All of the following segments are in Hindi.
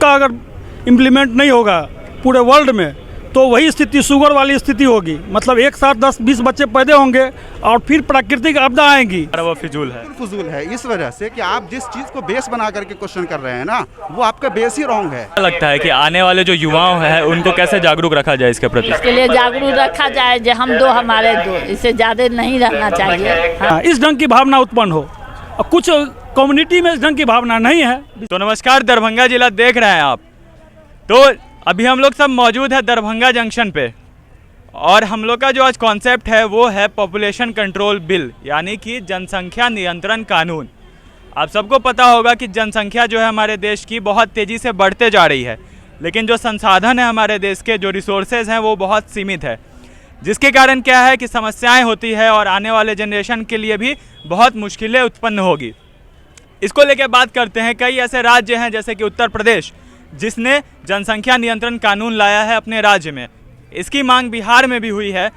उसका अगर इम्प्लीमेंट नहीं होगा पूरे वर्ल्ड में तो वही स्थिति शुगर वाली स्थिति होगी। मतलब एक साथ 10-20 बच्चे पैदा होंगे और फिर प्राकृतिक आपदा आएंगी। वो फिजूल है इस वजह से कि आप जिस चीज़ को बेस बना करके क्वेश्चन कर रहे हैं ना, वो आपका बेस ही रॉन्ग है। लगता है कि आने वाले जो युवाओं हैं उनको कैसे जागरूक रखा जाए इसके प्रति? इसके लिए जागरूक रखा जाए जो हम दो हमारे दो, इससे ज़्यादा नहीं रहना चाहिए। हाँ, इस ढंग की भावना उत्पन्न हो। और कुछ कम्युनिटी में इस ढंग की भावना नहीं है। तो नमस्कार, दरभंगा जिला देख रहे हैं आप। तो अभी हम लोग सब मौजूद है दरभंगा जंक्शन पे और हम लोग का जो आज कॉन्सेप्ट है वो है पॉपुलेशन कंट्रोल बिल, यानी कि जनसंख्या नियंत्रण कानून। आप सबको पता होगा कि जनसंख्या जो है हमारे देश की बहुत तेज़ी से बढ़ते जा रही है, लेकिन जो संसाधन है हमारे देश के, जो रिसोर्सेज हैं वो बहुत सीमित है, जिसके कारण क्या है कि समस्याएं होती है और आने वाले जनरेशन के लिए भी बहुत मुश्किलें उत्पन्न होगी। इसको लेकर बात करते हैं। कई ऐसे राज्य हैं जैसे कि उत्तर प्रदेश, जिसने जनसंख्या नियंत्रण कानून लाया है अपने राज्य में। इसकी मांग बिहार में भी हुई है।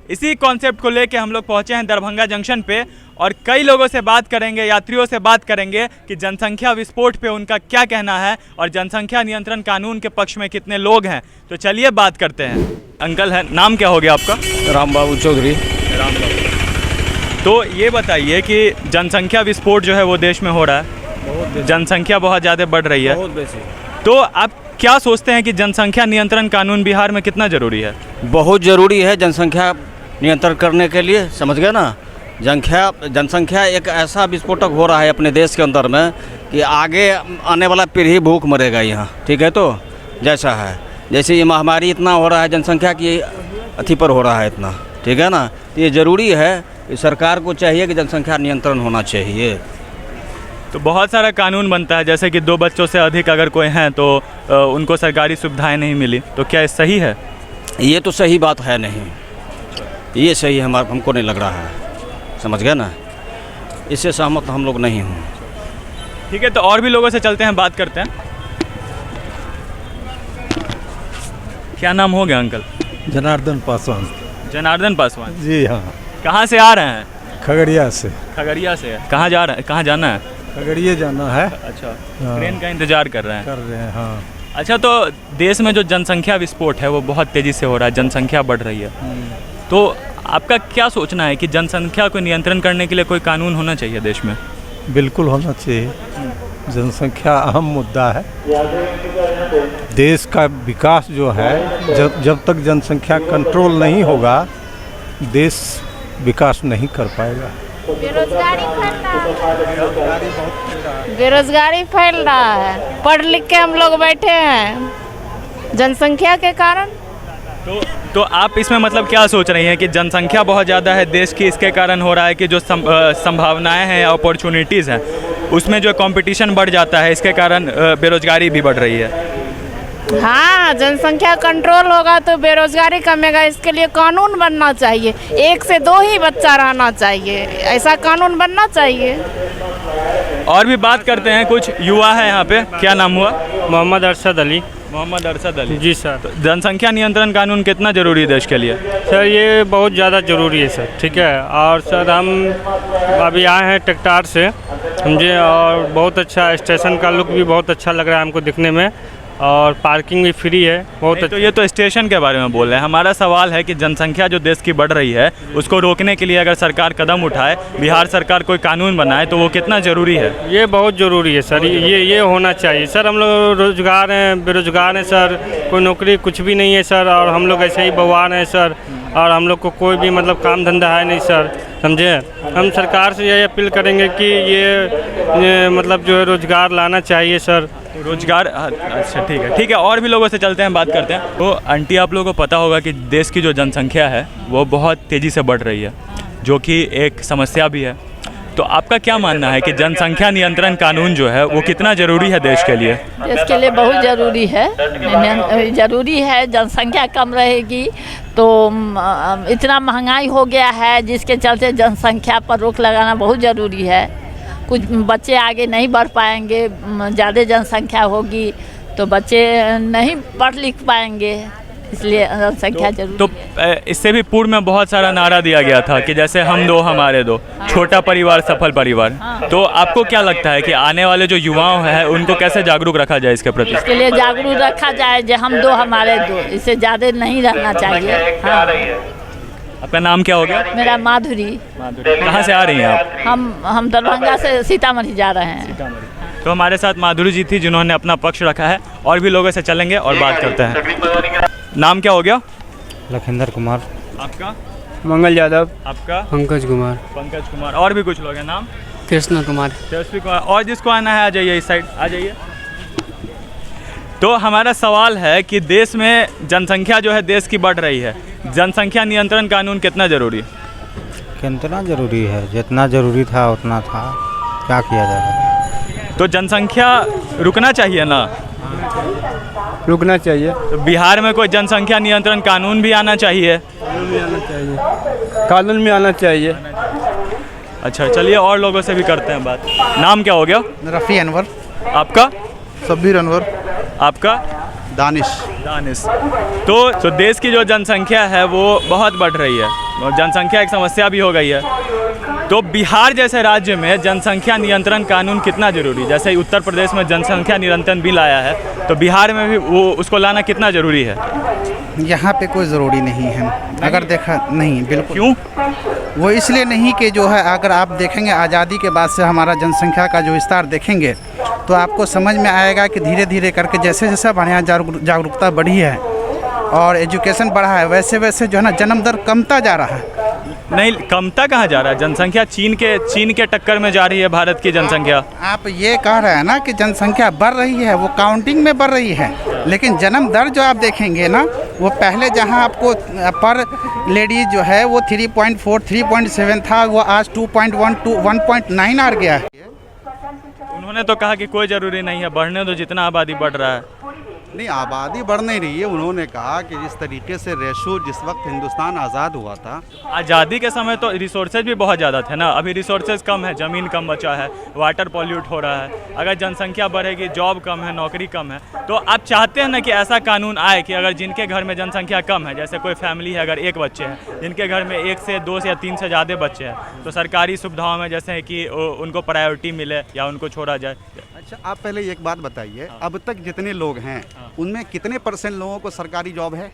इसी कॉन्सेप्ट को लेकर हम लोग पहुंचे हैं दरभंगा जंक्शन पे और कई लोगों से बात करेंगे, यात्रियों से बात करेंगे कि जनसंख्या विस्फोट पे उनका क्या कहना है और जनसंख्या नियंत्रण कानून के पक्ष में कितने लोग हैं। तो चलिए बात करते हैं। अंकल है, नाम क्या हो गया आपका? राम बाबू चौधरी। राम बाबू। तो ये बताइए कि जनसंख्या विस्फोट जो है वो देश में हो रहा है, जनसंख्या बहुत ज़्यादा बढ़ रही है, बहुत बेसी। तो आप क्या सोचते हैं कि जनसंख्या नियंत्रण कानून बिहार में कितना ज़रूरी है? बहुत ज़रूरी है जनसंख्या नियंत्रण करने के लिए, समझ गए ना। जनसंख्या एक ऐसा विस्फोटक हो रहा है अपने देश के अंदर में कि आगे आने वाला पीढ़ी भूख मरेगा यहाँ, ठीक है। तो जैसा है, जैसे ये महामारी इतना हो रहा है, जनसंख्या की अथी पर हो रहा है इतना, ठीक है ना। तो ये ज़रूरी है कि सरकार को चाहिए कि जनसंख्या नियंत्रण होना चाहिए। तो बहुत सारा कानून बनता है, जैसे कि 2 बच्चों से अधिक अगर कोई हैं तो उनको सरकारी सुविधाएं नहीं मिली, तो क्या ये सही है? ये तो सही बात है नहीं, ये सही हमको नहीं लग रहा है, समझ गए ना। इससे सहमत हम लोग नहीं हूँ। ठीक है, तो और भी लोगों से चलते हैं, बात करते हैं। क्या नाम हो गया अंकल? जनार्दन पासवान। जनार्दन पासवान जी हाँ। कहाँ से आ रहे हैं? खगड़िया से। खगड़िया से। कहाँ जा रहे हैं, कहाँ जाना है? खगड़िया जाना है। अच्छा, हाँ। ट्रेन का इंतजार कर रहे हैं? हाँ। अच्छा, तो देश में जो जनसंख्या विस्फोट है वो बहुत तेज़ी से हो रहा है, जनसंख्या बढ़ रही है, तो आपका क्या सोचना है कि जनसंख्या को नियंत्रण करने के लिए कोई कानून होना चाहिए देश में? बिल्कुल होना चाहिए। जनसंख्या अहम मुद्दा है। देश का विकास जो है, जब तक जनसंख्या कंट्रोल नहीं होगा देश विकास नहीं कर पाएगा। बेरोजगारी फैल रहा है। पढ़ लिख के हम लोग बैठे हैं जनसंख्या के कारण। तो आप इसमें मतलब क्या सोच रही हैं कि जनसंख्या बहुत ज़्यादा है देश की, इसके कारण हो रहा है कि जो संभावनाएं हैं, अपॉर्चुनिटीज़ हैं, उसमें जो कंपटीशन बढ़ जाता है, इसके कारण बेरोजगारी भी बढ़ रही है? हाँ, जनसंख्या कंट्रोल होगा तो बेरोजगारी कमेगा। इसके लिए कानून बनना चाहिए, 1 से 2 ही बच्चा रहना चाहिए, ऐसा कानून बनना चाहिए। और भी बात करते हैं, कुछ युवा है यहाँ पे। क्या नाम हुआ? मोहम्मद अरशद अली। मोहम्मद अरशद अली जी सर। तो जनसंख्या नियंत्रण कानून कितना ज़रूरी है देश के लिए? सर ये बहुत ज़्यादा ज़रूरी है सर, ठीक है। और सर हम अभी आए हैं टेक्टार से, समझे, और बहुत अच्छा स्टेशन का लुक भी बहुत अच्छा लग रहा है हमको दिखने में, और पार्किंग भी फ्री है, बहुत अच्छा। तो ये तो स्टेशन के बारे में बोल रहे हैं। हमारा सवाल है कि जनसंख्या जो देश की बढ़ रही है उसको रोकने के लिए अगर सरकार कदम उठाए, बिहार सरकार कोई कानून बनाए, तो वो कितना ज़रूरी है? ये बहुत ज़रूरी है सर, ये होना चाहिए सर। हम लोग रोजगार हैं, बेरोजगार हैं सर, कोई नौकरी कुछ भी नहीं है सर, और हम लोग ऐसे ही बवार हैं सर, और हम लोग को कोई भी मतलब काम धंधा है नहीं सर, समझे। हम सरकार से यही अपील करेंगे कि ये मतलब जो है रोजगार लाना चाहिए सर। रोजगार, अच्छा ठीक है। और भी लोगों से चलते हैं, बात करते हैं। तो आंटी, आप लोगों को पता होगा कि देश की जो जनसंख्या है वो बहुत तेज़ी से बढ़ रही है, जो कि एक समस्या भी है। तो आपका क्या मानना है कि जनसंख्या नियंत्रण कानून जो है वो कितना ज़रूरी है देश के लिए? देश के लिए बहुत ज़रूरी है, ज़रूरी है। जनसंख्या कम रहेगी तो इतना महंगाई हो गया है, जिसके चलते जनसंख्या पर रोक लगाना बहुत ज़रूरी है। कुछ बच्चे आगे नहीं बढ़ पाएंगे, ज़्यादा जनसंख्या होगी तो बच्चे नहीं पढ़ लिख पाएंगे, इसलिए जनसंख्या जरूरी तो है। इससे भी पूर्व में बहुत सारा नारा दिया गया था कि जैसे हम दो हमारे दो, छोटा परिवार सफल परिवार। तो आपको क्या लगता है कि आने वाले जो युवाओं हैं उनको कैसे जागरूक रखा जाए इसके प्रति? इसके लिए जागरूक रखा जाए जो हम दो हमारे दो, इससे ज़्यादा नहीं रहना चाहिए। हाँ। आपका नाम क्या हो गया? मेरा माधुरी। कहाँ से आ रही हैं आप? हम दरभंगा से सीतामढ़ी जा रहे हैं। तो हमारे साथ माधुरी जी थी जिन्होंने अपना पक्ष रखा है, और भी लोगों से चलेंगे और बात करते हैं। नाम क्या हो गया? लखिंदर कुमार। आपका? मंगल यादव। आपका? पंकज कुमार। पंकज कुमार। और भी कुछ लोग हैं, नाम? कृष्ण कुमार। तेजस्वी कुमार। और जिसको आना है आ जाइए, इस साइड आ जाइए। तो हमारा सवाल है कि देश में जनसंख्या जो है देश की बढ़ रही है, जनसंख्या नियंत्रण कानून कितना जरूरी है? कितना जरूरी है? जितना जरूरी था उतना था, क्या किया जाएगा? तो जनसंख्या रुकना चाहिए ना? रुकना चाहिए। तो बिहार में कोई जनसंख्या नियंत्रण कानून भी आना चाहिए। कानून में आना चाहिए। अच्छा, चलिए और लोगों से भी करते हैं बात। नाम क्या हो गया? रफ़ी अनवर। आपका? सब्बीर अनवर। आपका? दानिश। तो देश की जो जनसंख्या है वो बहुत बढ़ रही है और जनसंख्या एक समस्या भी हो गई है। तो बिहार जैसे राज्य में जनसंख्या नियंत्रण कानून कितना जरूरी है? जैसे उत्तर प्रदेश में जनसंख्या नियंत्रण बिल आया है, तो बिहार में भी वो उसको लाना कितना जरूरी है? यहाँ पे कोई ज़रूरी नहीं है। अगर देखा नहीं, बिल्कुल। क्यों? वो इसलिए नहीं कि जो है अगर आप देखेंगे आज़ादी के बाद से हमारा जनसंख्या का जो विस्तार देखेंगे तो आपको समझ में आएगा कि धीरे धीरे करके जैसे जैसे हमारे यहाँ जागरूकता बढ़ी है और एजुकेशन बढ़ा है, वैसे वैसे जो है ना जन्म दर कमता जा रहा है। नहीं, कमता कहाँ जा रहा है? जनसंख्या चीन के टक्कर में जा रही है भारत की जनसंख्या। आप ये कह रहे हैं ना कि जनसंख्या बढ़ रही है, वो काउंटिंग में बढ़ रही है, लेकिन जन्म दर जो आप देखेंगे ना, वो पहले जहां आपको पर लेडीज जो है वो 3.4 3.7 था, वो आज 2.1 to 1.9 आ गया है। उन्होंने तो कहा कि कोई ज़रूरी नहीं है, बढ़ने दो जितना आबादी बढ़ रहा है। नहीं, आबादी बढ़ नहीं रही है। उन्होंने कहा कि जिस तरीके से रेशो जिस वक्त हिंदुस्तान आज़ाद हुआ था, आज़ादी के समय तो रिसोर्सेज भी बहुत ज़्यादा थे ना, अभी रिसोर्सेज कम है, ज़मीन कम बचा है, वाटर पॉल्यूट हो रहा है। अगर जनसंख्या बढ़ेगी, जॉब कम है, नौकरी कम है, तो आप चाहते हैं ना कि ऐसा कानून आए कि अगर जिनके घर में जनसंख्या कम है, जैसे कोई फैमिली है अगर एक बच्चे हैं, जिनके घर में 1 से 2 या 3 से ज़्यादा बच्चे हैं, तो सरकारी सुविधाओं में जैसे कि उनको प्रायोरिटी मिले या उनको छोड़ा जाए। अच्छा, आप पहले एक बात बताइए, अब तक जितने लोग हैं उनमें कितने % लोगों को सरकारी जॉब है?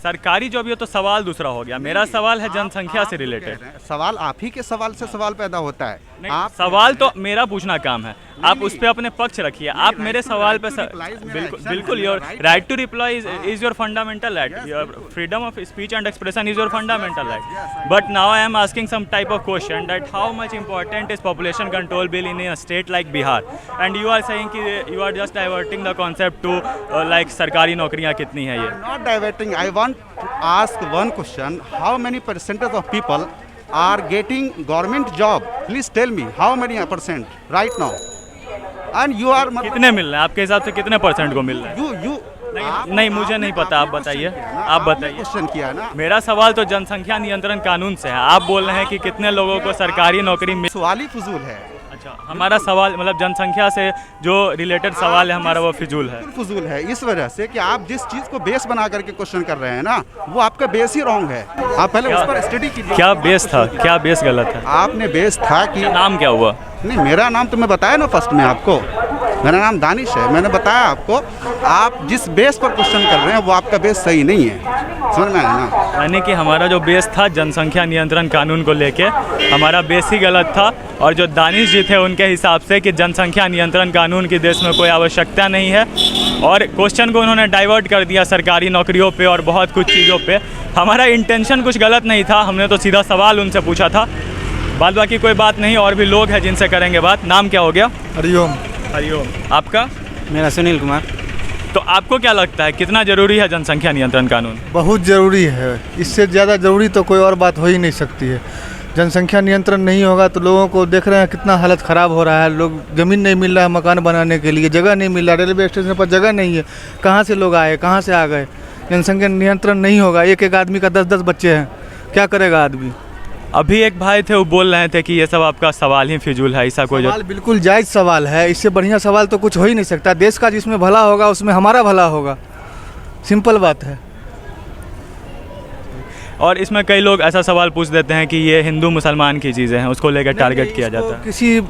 सरकारी जॉब, ये तो सवाल दूसरा हो गया। मेरा सवाल है जनसंख्या से रिलेटेड। सवाल आप ही के सवाल से सवाल पैदा होता है। आप सवाल तो मेरा पूछना काम है, आप उस पे अपने पक्ष रखिए। आप मेरे सवाल पे बिल्कुल your right to reply is your fundamental right, your freedom of speech and expression is your fundamental right. But now I am asking some type of question that how much important is population control bill in a state like Bihar, and you are saying कि you are just diverting the concept to like सरकारी नौकरियाँ कितनी है। ये not diverting, I want to ask one question: how many % of people are getting government job? Please tell me how many % right now? And you are कितने मिल रहे हैं आपके हिसाब से? कितने % को मिल रहे हैं? you नहीं मुझे नहीं पता, आप बताइए। आप बताइए। क्वेश्चन किया ना, मेरा सवाल तो जनसंख्या नियंत्रण कानून से है। आप बोल रहे हैं कि कितने लोगों को सरकारी नौकरी मिल। सवाल ही फजूल है। अच्छा, हमारा सवाल मतलब जनसंख्या से जो रिलेटेड सवाल है हमारा वो फिजूल है। फजूल है इस वजह से कि आप जिस चीज़ को बेस बना करके क्वेश्चन कर रहे हैं ना, वो आपका बेस ही रॉन्ग है। आप पहले उस पर स्टडी कीजिए। क्या बेस था? क्या बेस गलत है? आपने बेस था कि नाम क्या हुआ? नहीं, मेरा नाम तो मैं बताया ना फर्स्ट में आपको, मेरा नाम दानिश है। मैंने बताया आपको, आप जिस बेस पर क्वेश्चन कर रहे हैं वो आपका बेस सही नहीं है। समझ में आया ना? यानी कि हमारा जो बेस था जनसंख्या नियंत्रण कानून को लेके, हमारा बेस ही गलत था। और जो दानिश जी थे उनके हिसाब से कि जनसंख्या नियंत्रण कानून की देश में कोई आवश्यकता नहीं है, और क्वेश्चन को उन्होंने डाइवर्ट कर दिया सरकारी नौकरियों पे और बहुत कुछ चीज़ों पे। हमारा इंटेंशन कुछ गलत नहीं था, हमने तो सीधा सवाल उनसे पूछा था। बाद बाकी कोई बात नहीं, और भी लोग हैं जिनसे करेंगे बात। नाम क्या हो गया? हरिओम। हरिओम। आपका? मेरा सुनील कुमार। तो आपको क्या लगता है कितना ज़रूरी है जनसंख्या नियंत्रण कानून? बहुत ज़रूरी है, इससे ज़्यादा ज़रूरी तो कोई और बात हो ही नहीं सकती है। जनसंख्या नियंत्रण नहीं होगा तो लोगों को देख रहे हैं कितना हालत ख़राब हो रहा है। लोग ज़मीन नहीं मिल रहा है मकान बनाने के लिए, जगह नहीं मिल रहा, रेलवे स्टेशन पर जगह नहीं है, कहाँ से लोग आए, कहाँ से आ गए। जनसंख्या नियंत्रण नहीं होगा, एक एक आदमी का 10-10 बच्चे हैं, क्या करेगा आदमी। अभी एक भाई थे वो बोल रहे थे कि ये सब आपका सवाल ही फिजूल है, ऐसा कोई सवाल बिल्कुल जायज़ सवाल है, इससे बढ़िया सवाल तो कुछ हो ही नहीं सकता। देश का जिसमें भला होगा उसमें हमारा भला होगा। सिंपल बात है। और इसमें कई लोग ऐसा सवाल पूछ देते हैं कि ये हिंदू मुसलमान की चीज़ें हैं, उसको लेकर टारगेट किया जाता है। किसी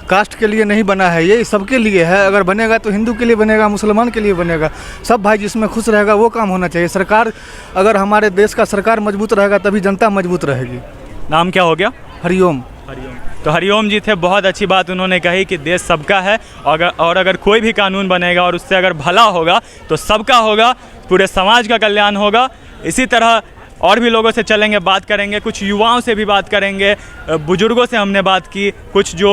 कास्ट के लिए नहीं बना है, ये सबके लिए है। अगर बनेगा तो हिंदू के लिए बनेगा, मुसलमान के लिए बनेगा, सब भाई जिसमें खुश रहेगा वो काम होना चाहिए। सरकार, अगर हमारे देश का सरकार मजबूत रहेगा तभी जनता मजबूत रहेगी। नाम क्या हो गया? हरिओम। तो हरिओम जी थे, बहुत अच्छी बात उन्होंने कही कि देश सबका है, और अगर कोई भी कानून बनेगा और उससे अगर भला होगा तो सबका होगा, पूरे समाज का कल्याण होगा। इसी तरह और भी लोगों से चलेंगे, बात करेंगे, कुछ युवाओं से भी बात करेंगे, बुजुर्गों से हमने बात की, कुछ जो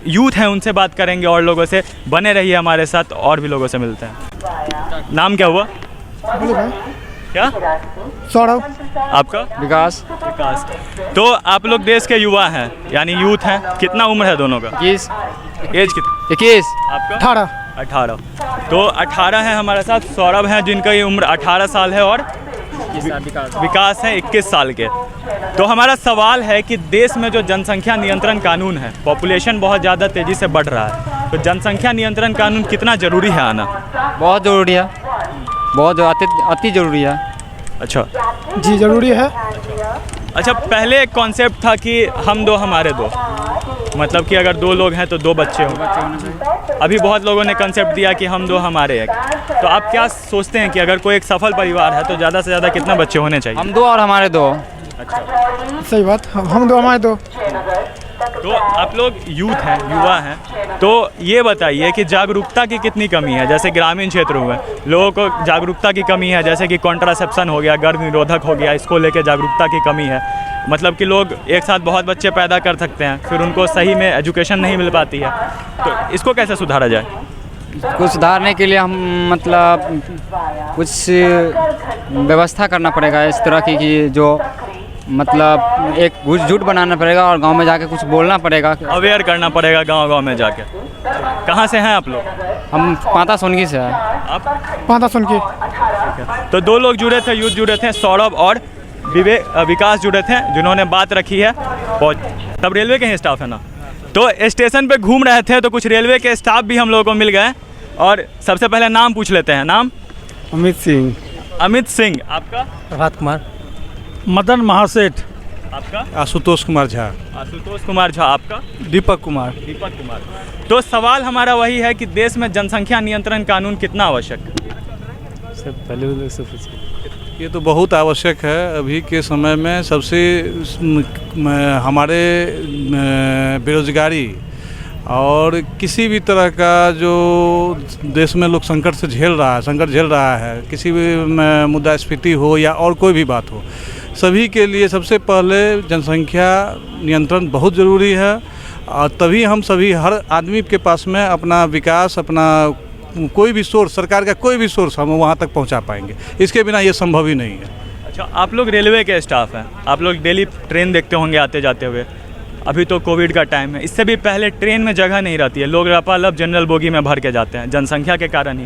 यूथ हैं उनसे बात करेंगे और लोगों से। बने रहिए हमारे साथ, और भी लोगों से मिलते हैं। नाम क्या हुआ? क्या? सौरभ। आपका? विकास। विकास। तो आप लोग देश के युवा हैं, यानी यूथ हैं। कितना उम्र है दोनों का? 21। एज कितना? 21। आपका? 18। तो 18 है हमारे साथ। सौरभ हैं जिनका ये उम्र 18 साल है, और विकास है 21 साल के। तो हमारा सवाल है कि देश में जो जनसंख्या नियंत्रण कानून है, पॉपुलेशन बहुत ज़्यादा तेज़ी से बढ़ रहा है, तो जनसंख्या नियंत्रण कानून कितना ज़रूरी है आना? बहुत ज़रूरी है, बहुत अति ज़रूरी है। अच्छा जी ज़रूरी है। अच्छा, पहले एक कॉन्सेप्ट था कि हम दो हमारे दो, मतलब कि अगर 2 लोग हैं तो 2 बच्चे हों। अभी बहुत लोगों ने कंसेप्ट दिया कि हम 2 हमारे एक। तो आप क्या सोचते हैं कि अगर कोई एक सफल परिवार है तो ज़्यादा से ज़्यादा कितना बच्चे होने चाहिए? हम 2 और हमारे 2। अच्छा, सही बात, हम 2 हमारे 2। तो आप लोग यूथ हैं, युवा हैं, तो ये बताइए कि जागरूकता की कितनी कमी है? जैसे ग्रामीण क्षेत्रों में लोगों को जागरूकता की कमी है, जैसे कि कॉन्ट्रासेप्शन हो गया, गर्भ निरोधक हो गया, इसको लेके जागरूकता की कमी है। मतलब कि लोग एक साथ बहुत बच्चे पैदा कर सकते हैं, फिर उनको सही में एजुकेशन नहीं मिल पाती है, तो इसको कैसे सुधारा जाए? कुछ सुधारने के लिए हम मतलब कुछ व्यवस्था करना पड़ेगा इस तरह की कि जो मतलब एक झूठ बनाना पड़ेगा और गांव में जाके कुछ बोलना पड़ेगा, अवेयर करना पड़ेगा गांव-गांव में जाके। कहाँ से हैं आप लोग? हम पाता सोनगी से हैं। आप? पाता सोनगी। तो 2 लोग जुड़े थे, यूथ जुड़े थे, सौरभ और विकास जुड़े थे, जिन्होंने बात रखी है। तब रेलवे के ही स्टाफ है ना, तो स्टेशन पे घूम रहे थे तो कुछ रेलवे के स्टाफ भी हम लोगों को मिल गए। और सबसे पहले नाम पूछ लेते हैं। नाम? अमित सिंह। अमित सिंह। आपका? प्रभात कुमार। मदन महासेठ। आपका? आशुतोष कुमार झा। आशुतोष कुमार झा। आपका? दीपक कुमार। दीपक कुमार। तो सवाल हमारा वही है कि देश में जनसंख्या नियंत्रण कानून कितना आवश्यक है? सर पहले से पूछिए। ये तो बहुत आवश्यक है अभी के समय में। सबसे हमारे बेरोजगारी और किसी भी तरह का जो देश में लोग संकट झेल रहा है, किसी भी मुद्रास्फीति हो या और कोई भी बात हो, सभी के लिए सबसे पहले जनसंख्या नियंत्रण बहुत ज़रूरी है। और तभी हम सभी, हर आदमी के पास में अपना विकास, अपना कोई भी सोर्स, सरकार का कोई भी सोर्स हम वहाँ तक पहुँचा पाएंगे। इसके बिना ये संभव ही नहीं है। अच्छा, आप लोग रेलवे के स्टाफ हैं, आप लोग डेली ट्रेन देखते होंगे आते जाते हुए। अभी तो कोविड का टाइम है, इससे भी पहले ट्रेन में जगह नहीं रहती है, लोग रपालब जनरल बोगी में भर के जाते हैं, जनसंख्या के कारण ही।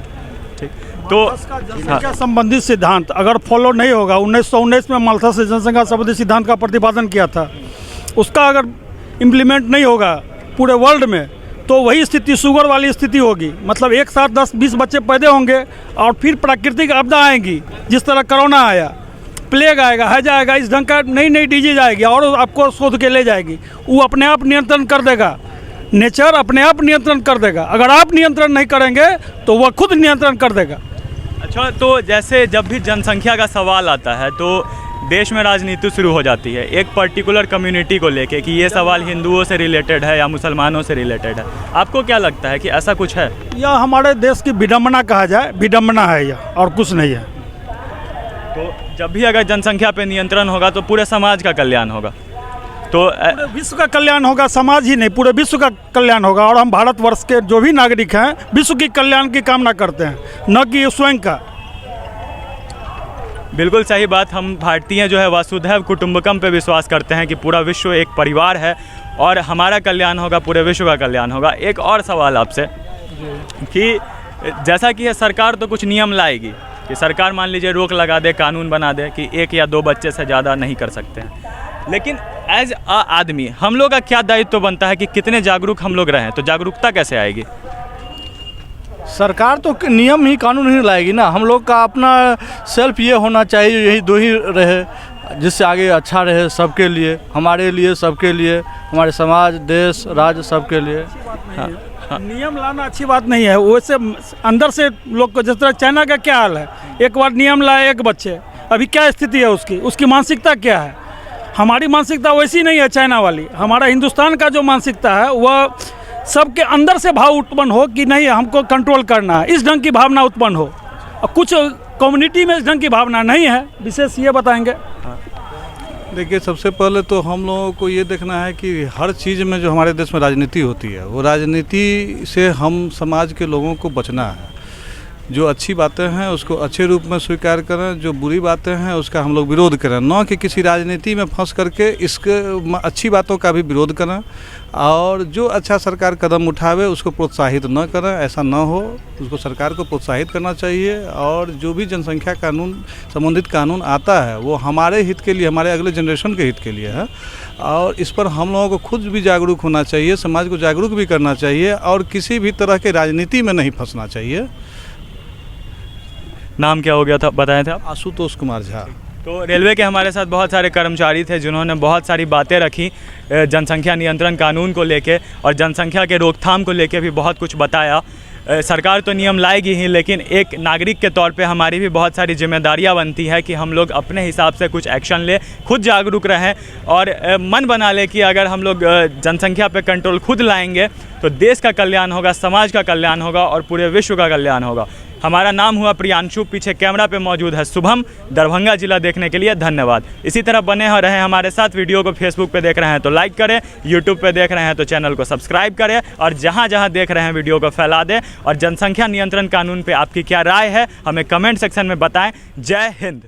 ठीक, तो जनसंख्या संबंधित सिद्धांत अगर फॉलो नहीं होगा, 1919 में माल्था से जनसंख्या संबंधी सिद्धांत का प्रतिपादन किया था, उसका अगर इम्प्लीमेंट नहीं होगा पूरे वर्ल्ड में, तो वही स्थिति शुगर वाली स्थिति होगी। मतलब एक साथ 10-20 बच्चे पैदा होंगे और फिर प्राकृतिक आपदा आएंगी, जिस तरह कोरोना आया, प्लेग आएगा, हैजा आएगा, इस ढंग का नई डिजीज आएगी और आपको शोध के ले जाएगी। वो अपने आप नियंत्रण कर देगा, नेचर अपने आप नियंत्रण कर देगा। अगर आप नियंत्रण नहीं करेंगे तो वह खुद नियंत्रण कर देगा। अच्छा, तो जैसे जब भी जनसंख्या का सवाल आता है तो देश में राजनीति शुरू हो जाती है एक पर्टिकुलर कम्युनिटी को लेके कि ये सवाल हिंदुओं से रिलेटेड है या मुसलमानों से रिलेटेड है। आपको क्या लगता है कि ऐसा कुछ है? यह हमारे देश की विडम्बना कहा जाए, विडम्बना है यह, और कुछ नहीं है। तो जब भी अगर जनसंख्या पे नियंत्रण होगा तो पूरे समाज का कल्याण होगा, तो पूरे विश्व का कल्याण होगा, समाज ही नहीं पूरे विश्व का कल्याण होगा। और हम भारतवर्ष के जो भी नागरिक हैं विश्व की कल्याण की कामना करते हैं, न कि स्वयं का। बिल्कुल सही बात। हम भारतीय जो है वसुधैव कुटुंबकम पे विश्वास करते हैं कि पूरा विश्व एक परिवार है और हमारा कल्याण होगा, पूरे विश्व का कल्याण होगा। एक और सवाल आपसे कि जैसा कि सरकार तो कुछ नियम लाएगी कि सरकार मान लीजिए रोक लगा दे, कानून बना दे कि 1 या 2 बच्चे से ज़्यादा नहीं कर सकते हैं, लेकिन एज अ आदमी हम लोग का क्या दायित्व बनता है कि कितने जागरूक हम लोग रहें? तो जागरूकता कैसे आएगी? सरकार तो नियम ही कानून ही लाएगी ना। हम लोग का अपना सेल्फ ये होना चाहिए, यही दो ही रहे जिससे आगे अच्छा रहे सबके लिए, हमारे लिए, सबके लिए, हमारे समाज, देश, राज्य, सबके लिए। हाँ। नियम लाना अच्छी बात नहीं है, वैसे अंदर से लोग को, जिस तरह चाइना का क्या हाल है, एक बार नियम लाए एक बच्चे, अभी क्या स्थिति है उसकी मानसिकता क्या है। हमारी मानसिकता वैसी नहीं है चाइना वाली। हमारा हिंदुस्तान का जो मानसिकता है वह सबके अंदर से भाव उत्पन्न हो कि नहीं हमको कंट्रोल करना है, इस ढंग की भावना उत्पन्न हो। और कुछ कम्युनिटी में इस ढंग की भावना नहीं है, विशेष ये बताएंगे। देखिए, सबसे पहले तो हम लोगों को ये देखना है कि हर चीज़ में जो हमारे देश में राजनीति होती है, वो राजनीति से हम समाज के लोगों को बचना है। जो अच्छी बातें हैं उसको अच्छे रूप में स्वीकार करें, जो बुरी बातें हैं उसका हम लोग विरोध करें, न कि किसी राजनीति में फंस करके इसके अच्छी बातों का भी विरोध करें। और जो अच्छा सरकार कदम उठावे उसको प्रोत्साहित न करें, ऐसा न हो, उसको सरकार को प्रोत्साहित करना चाहिए। और जो भी जनसंख्या कानून संबंधित कानून आता है वो हमारे हित के लिए, हमारे अगले जनरेशन के हित के लिए है। और इस पर हम लोगों को खुद भी जागरूक होना चाहिए, समाज को जागरूक भी करना चाहिए और किसी भी तरह के राजनीति में नहीं फंसना चाहिए। नाम क्या हो गया था, बताए थे आप? आशुतोष कुमार झा। तो रेलवे के हमारे साथ बहुत सारे कर्मचारी थे जिन्होंने बहुत सारी बातें रखी जनसंख्या नियंत्रण कानून को लेके, और जनसंख्या के रोकथाम को लेके भी बहुत कुछ बताया। सरकार तो नियम लाएगी ही, लेकिन एक नागरिक के तौर पे हमारी भी बहुत सारी जिम्मेदारियां बनती है कि हम लोग अपने हिसाब से कुछ एक्शन ले, खुद जागरूक रहें और मन बना ले कि अगर हम लोग जनसंख्या पे कंट्रोल खुद लाएंगे तो देश का कल्याण होगा, समाज का कल्याण होगा और पूरे विश्व का कल्याण होगा। हमारा नाम हुआ प्रियांशु, पीछे कैमरा पे मौजूद है शुभम। दरभंगा जिला देखने के लिए धन्यवाद। इसी तरह बने हो रहे हमारे साथ। वीडियो को फेसबुक पे देख रहे हैं तो लाइक करें, यूट्यूब पे देख रहे हैं तो चैनल को सब्सक्राइब करें और जहां जहां देख रहे हैं वीडियो को फैला दें। और जनसंख्या नियंत्रण कानून पे आपकी क्या राय है हमें कमेंट सेक्शन में बताएं। जय हिंद।